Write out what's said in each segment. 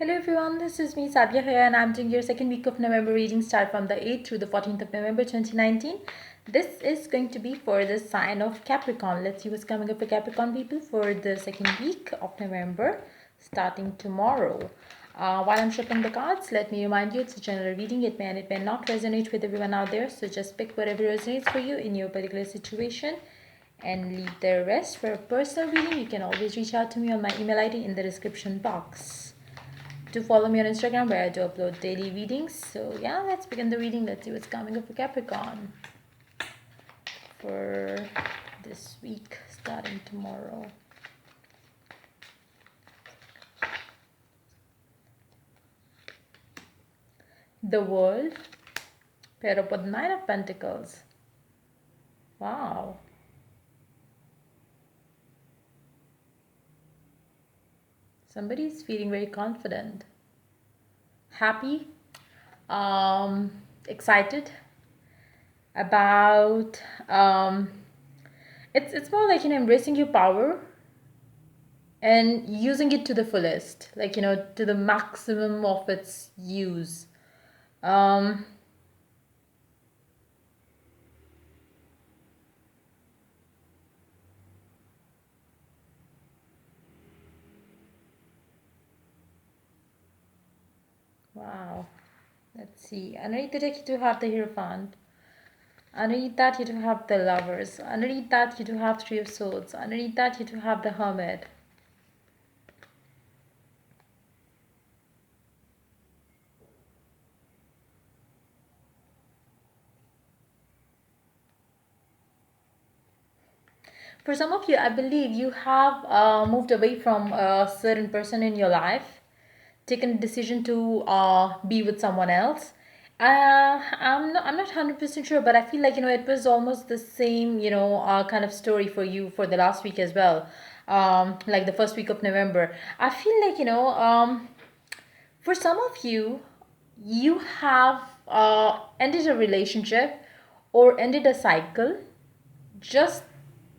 Hello everyone, this is me Sadia here and I'm doing your second week of November reading start from the 8th through the 14th of November 2019. This is going to be for the sign of Capricorn. Let's see what's coming up for Capricorn people for the second week of November starting tomorrow. While I'm shuffling the cards, let me remind you it's a general reading. It may and it may not resonate with everyone out there, so just pick whatever resonates for you in your particular situation and leave the rest. For a personal reading, you can always reach out to me on my email ID in the description box. Do follow me on Instagram where I do upload daily readings. So yeah, let's begin the reading. Let's see what's coming up for Capricorn for this week starting tomorrow. The World, paired up with Nine of Pentacles. Wow. Somebody's feeling very confident, happy, excited about it's more like embracing your power and using it to the fullest, to the maximum of its use. um wow, let's see. Underneath the deck you do have the Hierophant. Underneath that you do have the Lovers. Underneath that you do have Three of Swords. Underneath that you do have the Hermit. For some of you, I believe you have moved away from a certain person in your life, taken a decision to be with someone else. I'm not 100% sure, but I feel like it was almost the same kind of story for you for the last week as well. Like the first week of November. I feel like for some of you, you have ended a relationship or ended a cycle, just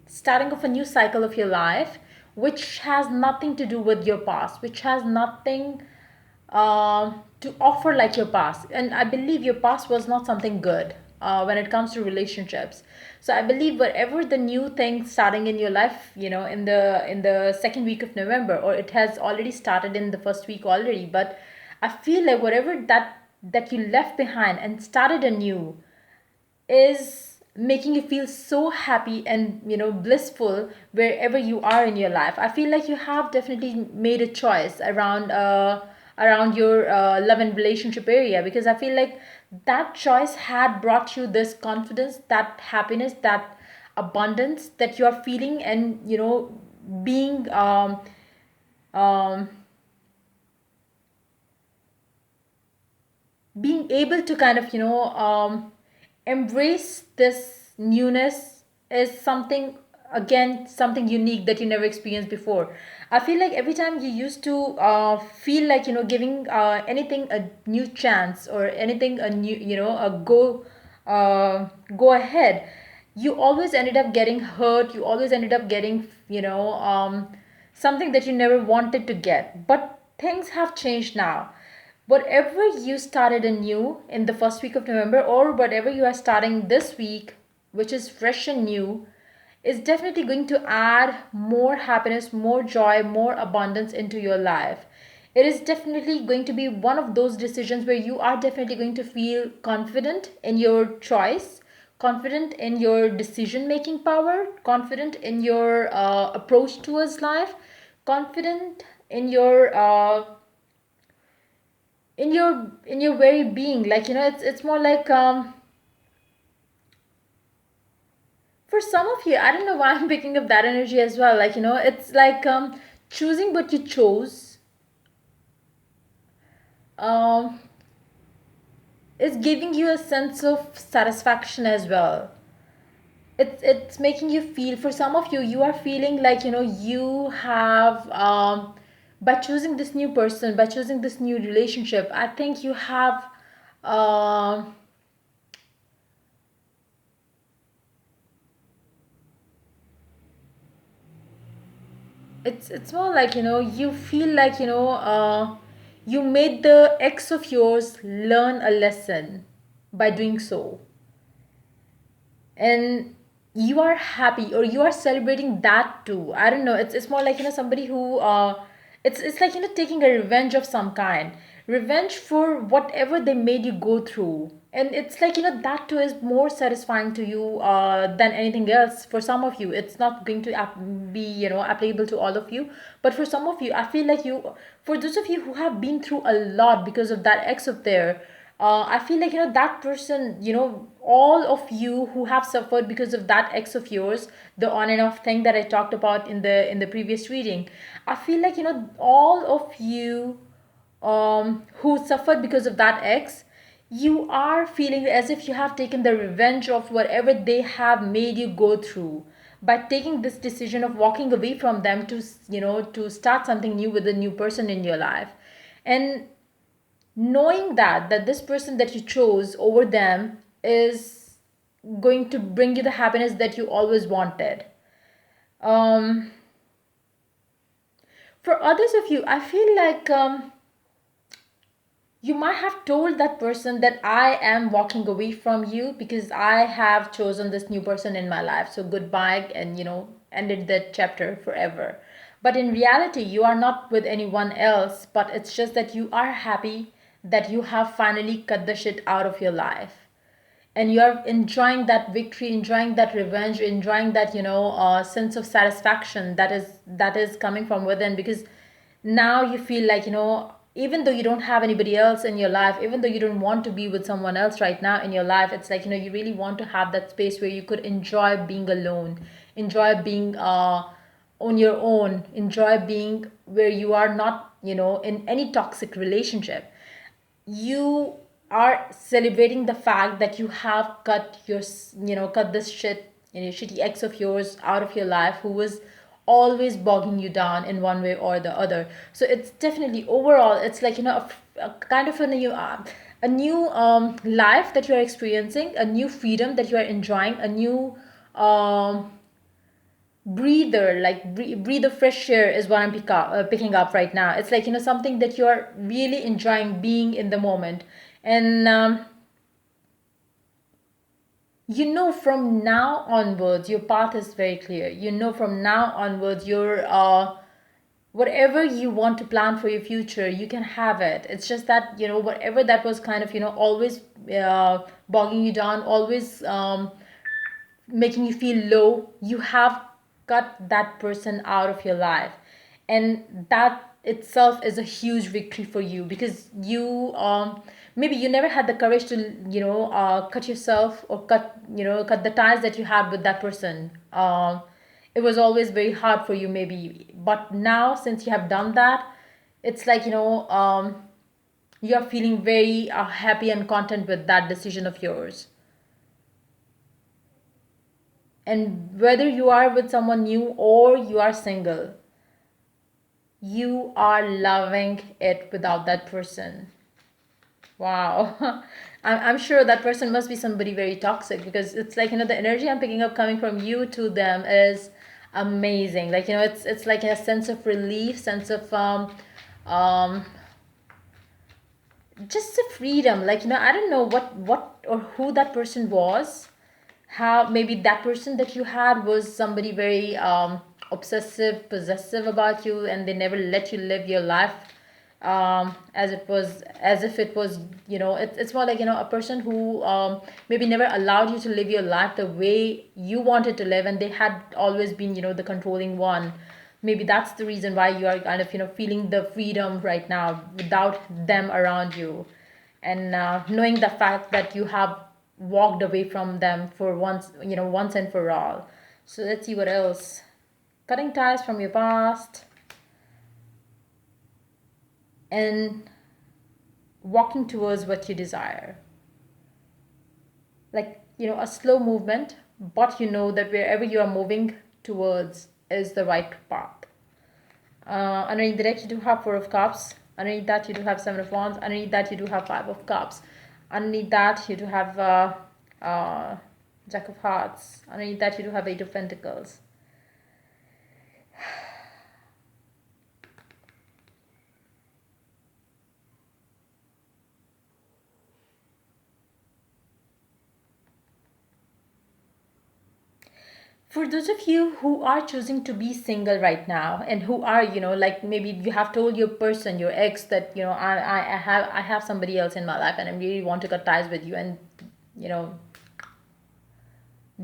starting off a new cycle of your life, which has nothing to do with your past, which has nothing to offer like your past. And I believe your past was not something good when it comes to relationships. So I believe whatever the new thing starting in your life, in the second week of November, or it has already started in the first week already, but I feel like whatever that you left behind and started anew is making you feel so happy and blissful wherever you are in your life. I feel like you have definitely made a choice around your love and relationship area, because I feel like that choice had brought you this confidence, that happiness, that abundance that you are feeling, and being um being able to kind of embrace this newness is something, again, something unique that you never experienced before. I feel like every time you used to feel like giving anything a new chance, or anything a new, a go ahead, you always ended up getting hurt. You always ended up getting something that you never wanted to get. But things have changed now. Whatever you started anew in the first week of November, or whatever you are starting this week, which is fresh and new, is definitely going to add more happiness, more joy, more abundance into your life. It is definitely going to be one of those decisions where you are definitely going to feel confident in your choice, confident in your decision making power, confident in your approach towards life, confident in your very being. It's more like for some of you, I don't know why I'm picking up that energy as well. It's like choosing what you chose um is giving you a sense of satisfaction as well. It's making you feel, for some of you, you are feeling like you have by choosing this new person, by choosing this new relationship, I think you have um it's more like you feel like You made the ex of yours learn a lesson by doing so. And you are happy, or you are celebrating that too. I don't know, it's more like, somebody who it's like, taking a revenge of some kind, revenge for whatever they made you go through. And it's like, that too is more satisfying to you than anything else. For some of you, it's not going to be, applicable to all of you, but for some of you, I feel like for those of you who have been through a lot because of that ex of their, I feel like, that person, all of you who have suffered because of that ex of yours, the on and off thing that I talked about in the previous reading. I feel like, all of you who suffered because of that ex, you are feeling as if you have taken the revenge of whatever they have made you go through by taking this decision of walking away from them to, to start something new with a new person in your life. And knowing that this person that you chose over them is going to bring you the happiness that you always wanted. um for others of you, I feel like, you might have told that person that I am walking away from you because I have chosen this new person in my life, so goodbye, and ended that chapter forever. But in reality, you are not with anyone else, but it's just that you are happy that you have finally cut the shit out of your life, and you're enjoying that victory, enjoying that revenge, enjoying that, sense of satisfaction that is coming from within. Because now you feel like, even though you don't have anybody else in your life, even though you don't want to be with someone else right now in your life, it's like, you really want to have that space where you could enjoy being alone, enjoy being on your own, enjoy being where you are not, in any toxic relationship. You are celebrating the fact that you have cut this shitty ex of yours out of your life, who was always bogging you down in one way or the other. So it's definitely, overall, it's like, a kind of a new life that you are experiencing, a new freedom that you are enjoying, a new um breather, like breathe of fresh air is what I'm picking up right now. It's like, something that you're really enjoying being in the moment. And from now onwards your path is very clear. From now onwards your whatever you want to plan for your future, you can have it. It's just that, whatever that was kind of, always bogging you down, always making you feel low, you have cut that person out of your life. And that itself is a huge victory for you, because you maybe you never had the courage to, cut yourself, or cut the ties that you had with that person. It was always very hard for you, maybe, but now, since you have done that, it's like, you're feeling very happy and content with that decision of yours. And whether you are with someone new or you are single, you are loving it without that person. Wow. I'm sure that person must be somebody very toxic, because it's like, the energy I'm picking up coming from you to them is amazing. Like, it's like a sense of relief, sense of um just a freedom. Like, I don't know what or who that person was. How maybe that person that you had was somebody very obsessive, possessive about you, and they never let you live your life as if it was, it's more like, a person who maybe never allowed you to live your life the way you wanted to live, and they had always been, the controlling one. Maybe that's the reason why you are kind of, feeling the freedom right now without them around you. And knowing the fact that you have walked away from them for once and for all. So let's see what else. Cutting ties from your past and walking towards what you desire. Like, a slow movement, but you know that wherever you are moving towards is the right path. Underneath the deck, you do have Four of Cups. Underneath that, you do have Seven of Wands. Underneath that, you do have Five of Cups. Underneath that, you do have Jack of Hearts. Underneath that, you do have Eight of Pentacles. For those of you who are choosing to be single right now, and who are, like, maybe you have told your person, your ex, that I have somebody else in my life and I really want to cut ties with you, and you know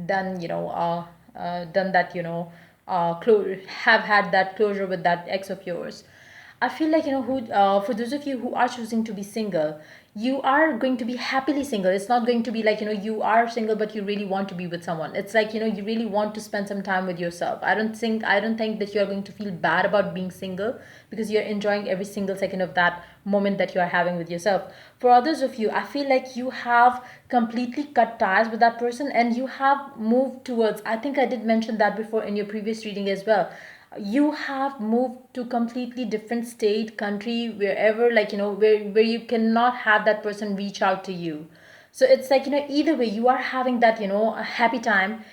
done you know done that, have had that closure with that ex of yours. I feel like, who for those of you who are choosing to be single, you are going to be happily single. It's not going to be like, you are single but you really want to be with someone. It's like, you really want to spend some time with yourself. I don't think that you're going to feel bad about being single, because you're enjoying every single second of that moment that you are having with yourself. For others of you, I feel like you have completely cut ties with that person, and you have moved towards, I think I did mention that before in your previous reading as well, you have moved to completely different state, country, wherever, like, where you cannot have that person reach out to you. So it's like, either way you are having that, a happy time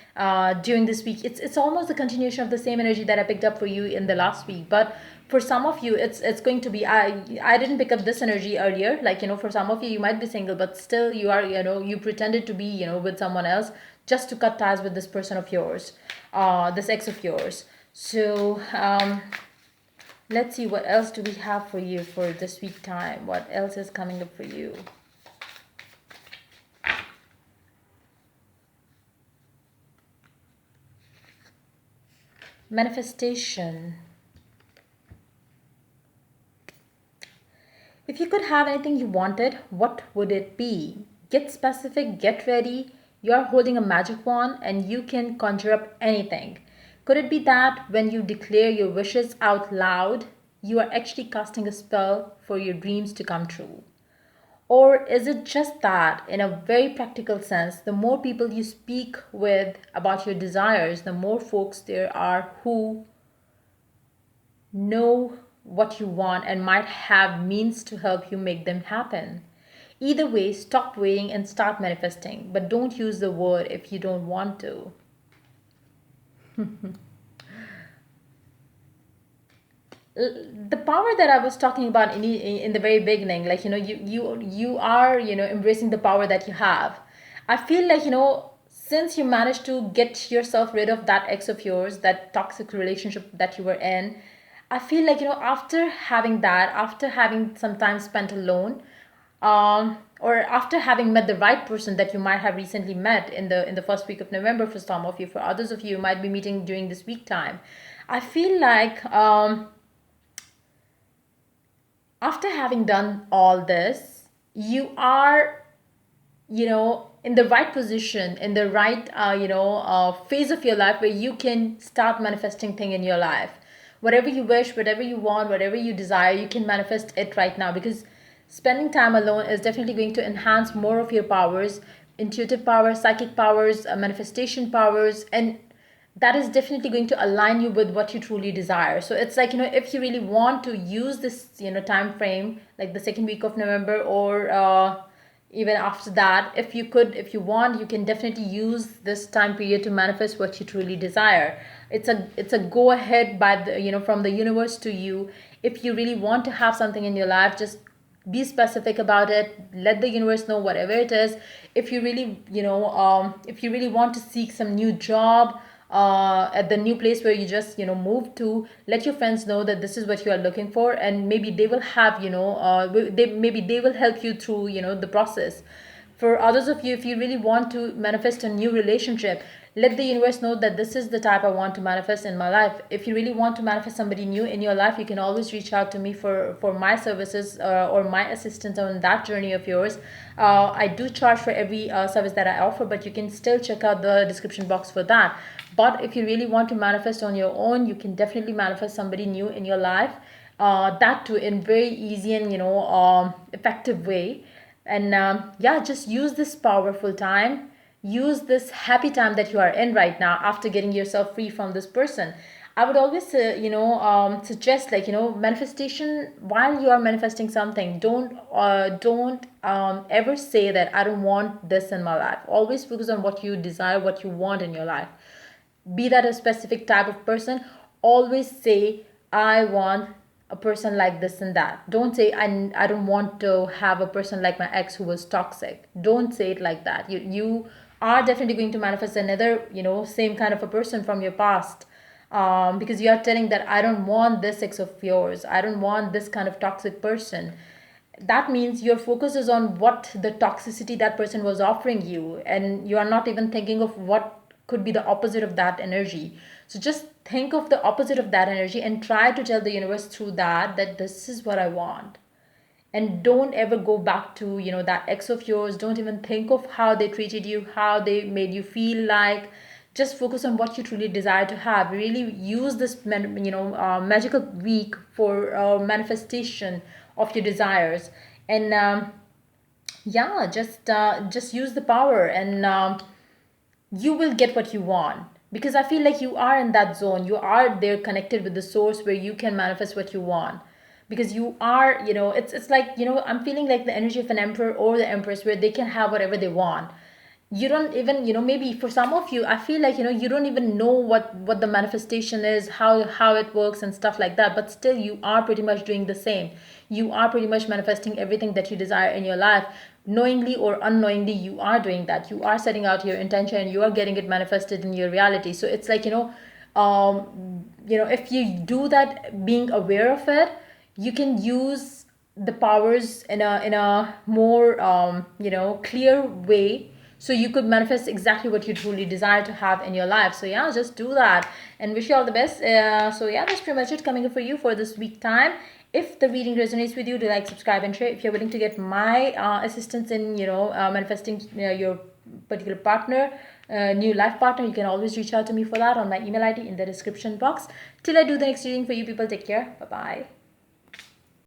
during this week. It's almost the continuation of the same energy that I picked up for you in the last week. But for some of you, it's going to be, I didn't pick up this energy earlier. Like, for some of you, you might be single, but still you are, you pretended to be, with someone else, just to cut ties with this person of yours, this ex of yours. So let's see, what else do we have for you for this week time. What else is coming up for you? Manifestation. If you could have anything you wanted, what would it be? Get specific, get ready. You are holding a magic wand and you can conjure up anything. Could it be that when you declare your wishes out loud, you are actually casting a spell for your dreams to come true? Or is it just that, in a very practical sense, the more people you speak with about your desires, the more folks there are who know what you want and might have means to help you make them happen? Either way, stop waiting and start manifesting, but don't use the word if you don't want to. The power that I was talking about in the very beginning, like, you are, embracing the power that you have. I feel like, since you managed to get yourself rid of that ex of yours, that toxic relationship that you were in, I feel like, after having that, after having some time spent alone, or after having met the right person that you might have recently met in the first week of November, for some of you, for others of you, you might be meeting during this week time. I feel like, after having done all this, you are, in the right position, in the right, phase of your life, where you can start manifesting thing in your life. Whatever you wish, whatever you want, whatever you desire, you can manifest it right now, because spending time alone is definitely going to enhance more of your powers, intuitive powers, psychic powers, manifestation powers, and that is definitely going to align you with what you truly desire. So it's like, if you really want to use this, time frame, like the second week of November, or even after that, if you want, you can definitely use this time period to manifest what you truly desire. It's a go ahead by the, from the universe to you. If you really want to have something in your life, just be specific about it. Let the universe know whatever it is. If you really, if you really want to seek some new job, at the new place where you just, moved to, let your friends know that this is what you are looking for, and maybe they will have, maybe they will help you through, the process. For others of you, if you really want to manifest a new relationship, let the universe know that this is the type I want to manifest in my life. If you really want to manifest somebody new in your life, you can always reach out to me for my services, or my assistance on that journey of yours. I do charge for every service that I offer, but you can still check out the description box for that. But if you really want to manifest on your own, you can definitely manifest somebody new in your life, that too in very easy and, effective way. And yeah, just use this powerful time, use this happy time that you are in right now, after getting yourself free from this person. I would always suggest, like, manifestation. While you are manifesting something, don't ever say that I don't want this in my life. Always focus on what you desire, what you want in your life. Be that a specific type of person, always say, I want a person like this and that. Don't say, I don't want to have a person like my ex who was toxic. Don't say it like that. You are definitely going to manifest another, same kind of a person from your past. Because you are telling that I don't want this ex of yours, I don't want this kind of toxic person. That means your focus is on what the toxicity that person was offering you, and you are not even thinking of what could be the opposite of that energy. So just think of the opposite of that energy and try to tell the universe through that this is what I want. And don't ever go back to that ex of yours. Don't even think of how they treated you, how they made you feel. Like, just focus on what you truly desire to have. Really use this magical week for manifestation of your desires. And yeah, just use the power, and you will get what you want. Because I feel like you are in that zone, you are there connected with the source where you can manifest what you want. Because you are, it's like, I'm feeling like the energy of an emperor or the empress, where they can have whatever they want. You don't even, maybe for some of you, I feel like, you don't even know what the manifestation is, how it works and stuff like that, but still you are pretty much doing the same. You are pretty much manifesting everything that you desire in your life. Knowingly or unknowingly, you are doing that. You are setting out your intention and you are getting it manifested in your reality. So it's like, if you do that, being aware of it, you can use the powers in a more clear way, so you could manifest exactly what you truly desire to have in your life. So yeah, just do that, and wish you all the best. So yeah, that's pretty much it coming up for you for this week time. If the reading resonates with you, do like, subscribe, and share. If you're willing to get my assistance in manifesting your particular partner, new life partner, you can always reach out to me for that on my email ID in the description box. Till I do the next reading for you people, take care. Bye bye.